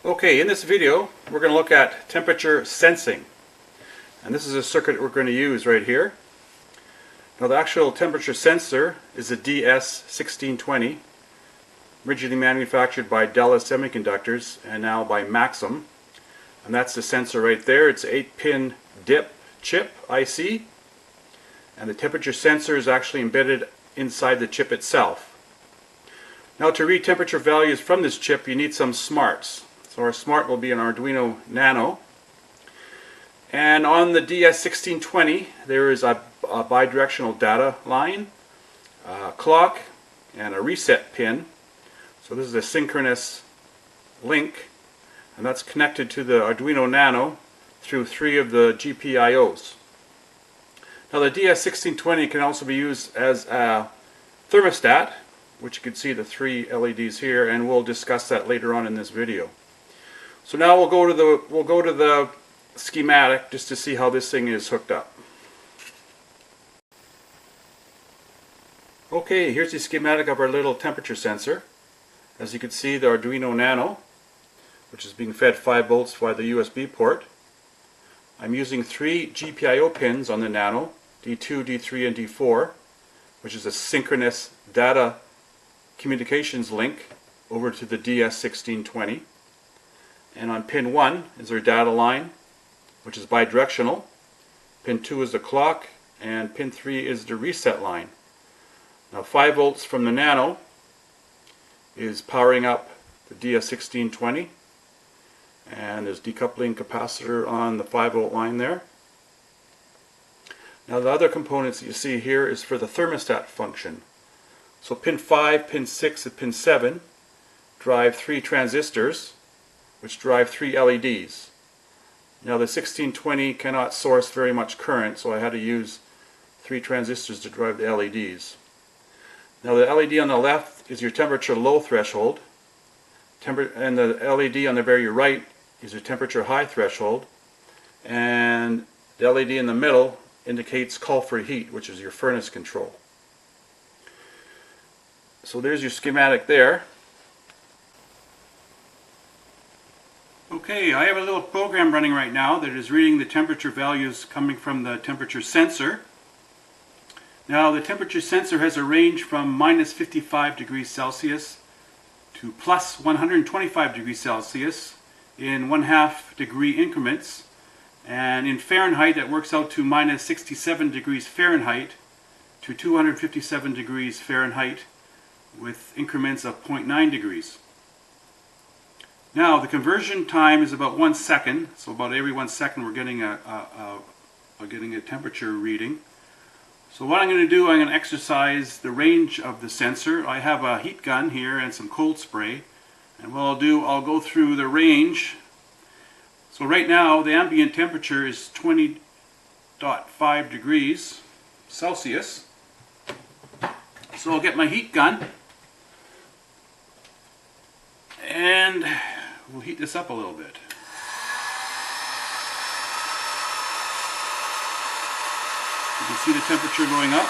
Okay, in this video we're going to look at temperature sensing, and this is a circuit we're going to use right here. Now the actual temperature sensor is a DS1620, originally manufactured by Dell Semiconductors and now by Maxim, and that's the sensor right there. It's an 8-pin DIP chip IC, and the temperature sensor is actually embedded inside the chip itself. Now to read temperature values from this chip you need some smarts. So our smart will be an Arduino Nano. And on the DS1620 there is a bidirectional data line, a clock, and a reset pin. So this is a synchronous link, and that's connected to the Arduino Nano through 3 of the GPIOs. Now the DS1620 can also be used as a thermostat, which you can see the 3 LEDs here, and we'll discuss that later on in this video. So now we'll go to the schematic just to see how this thing is hooked up. Okay, here's the schematic of our little temperature sensor. As you can see, the Arduino Nano, which is being fed 5 volts via the USB port. I'm using 3 GPIO pins on the Nano, D2, D3, and D4, which is a synchronous data communications link over to the DS1620. And on pin 1 is our data line, which is bidirectional. Pin 2 is the clock, and pin 3 is the reset line. Now 5 volts from the Nano is powering up the DS1620, and there's decoupling capacitor on the 5 volt line there. Now the other components that you see here is for the thermostat function. So pin 5, pin 6, and pin 7 drive 3 transistors, which drive 3 LEDs. Now the 1620 cannot source very much current, so I had to use 3 transistors to drive the LEDs. Now the LED on the left is your temperature low threshold, and the LED on the very right is your temperature high threshold, and the LED in the middle indicates call for heat, which is your furnace control. So there's your schematic there. Okay, I have a little program running right now that is reading the temperature values coming from the temperature sensor. Now the temperature sensor has a range from minus 55 degrees Celsius to plus 125 degrees Celsius in 1/2 degree increments, and in Fahrenheit that works out to minus 67 degrees Fahrenheit to 257 degrees Fahrenheit with increments of 0.9 degrees. Now the conversion time is about 1 second, so about every 1 second we're getting a temperature reading. So what I'm going to do, I'm going to exercise the range of the sensor. I have a heat gun here and some cold spray, and what I'll do, I'll go through the range. So right now the ambient temperature is 20.5 degrees Celsius. So I'll get my heat gun and we'll heat this up a little bit. You can see the temperature going up.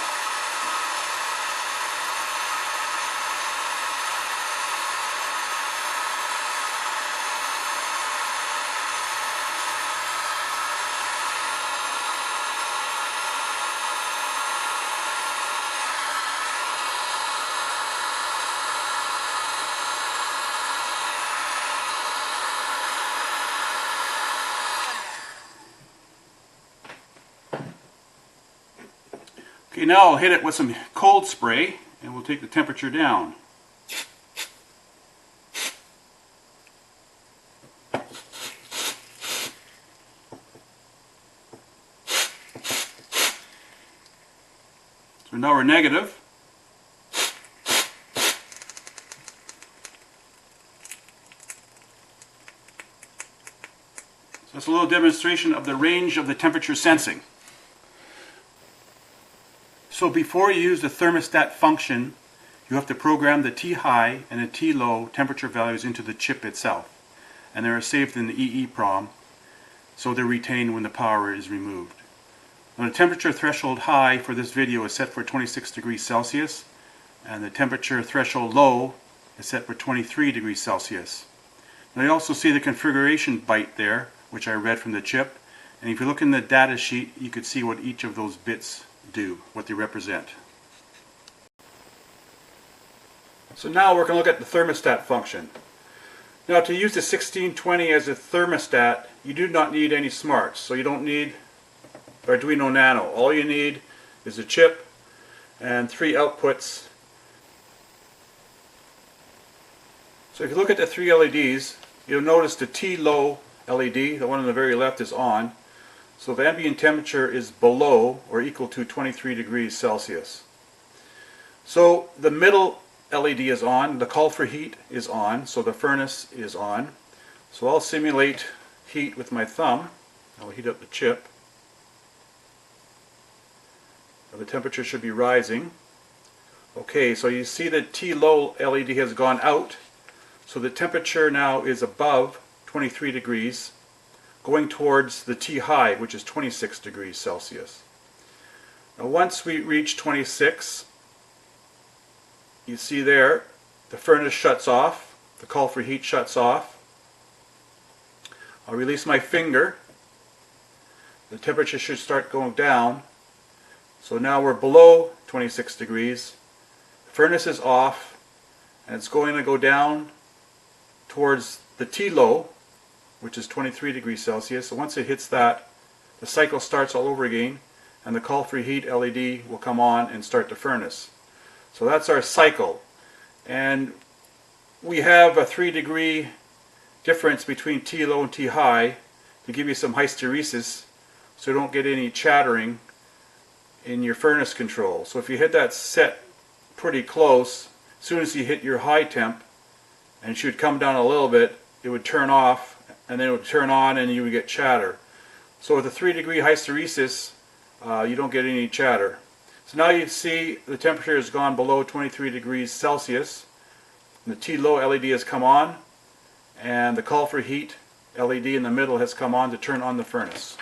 Okay, now I'll hit it with some cold spray and we'll take the temperature down. So now we're negative. So that's a little demonstration of the range of the temperature sensing. So before you use the thermostat function, you have to program the T-high and the T-low temperature values into the chip itself. And they are saved in the EEPROM, so they're retained when the power is removed. Now the temperature threshold high for this video is set for 26 degrees Celsius, and the temperature threshold low is set for 23 degrees Celsius. And you also see the configuration byte there, which I read from the chip. And if you look in the data sheet, you could see what each of those bits do, what they represent. So now we're going to look at the thermostat function. Now to use the 1620 as a thermostat, you do not need any smarts. So you don't need Arduino Nano. All you need is a chip and 3 outputs. So if you look at the 3 LEDs, you'll notice the T-low LED, the one on the very left, is on. So the ambient temperature is below or equal to 23 degrees Celsius. So the middle LED is on, the call for heat is on, so the furnace is on. So I'll simulate heat with my thumb. I'll heat up the chip. Now the temperature should be rising. Okay, so you see the T-low LED has gone out. So the temperature now is above 23 degrees, going towards the T-high, which is 26 degrees Celsius. Now once we reach 26, you see there, the furnace shuts off, the call for heat shuts off. I'll release my finger. The temperature should start going down. So now we're below 26 degrees. The furnace is off, and it's going to go down towards the T-low, which is 23 degrees Celsius. So once it hits that, the cycle starts all over again, and the call for heat LED will come on and start the furnace. So that's our cycle. And we have a 3-degree difference between T-low and T-high to give you some hysteresis so you don't get any chattering in your furnace control. So if you hit that set pretty close, as soon as you hit your high temp, and it should come down a little bit, it would turn off, and then it would turn on, and you would get chatter. So with a 3-degree hysteresis, you don't get any chatter. So now you see the temperature has gone below 23 degrees Celsius. The T-low LED has come on, and the call for heat LED in the middle has come on to turn on the furnace.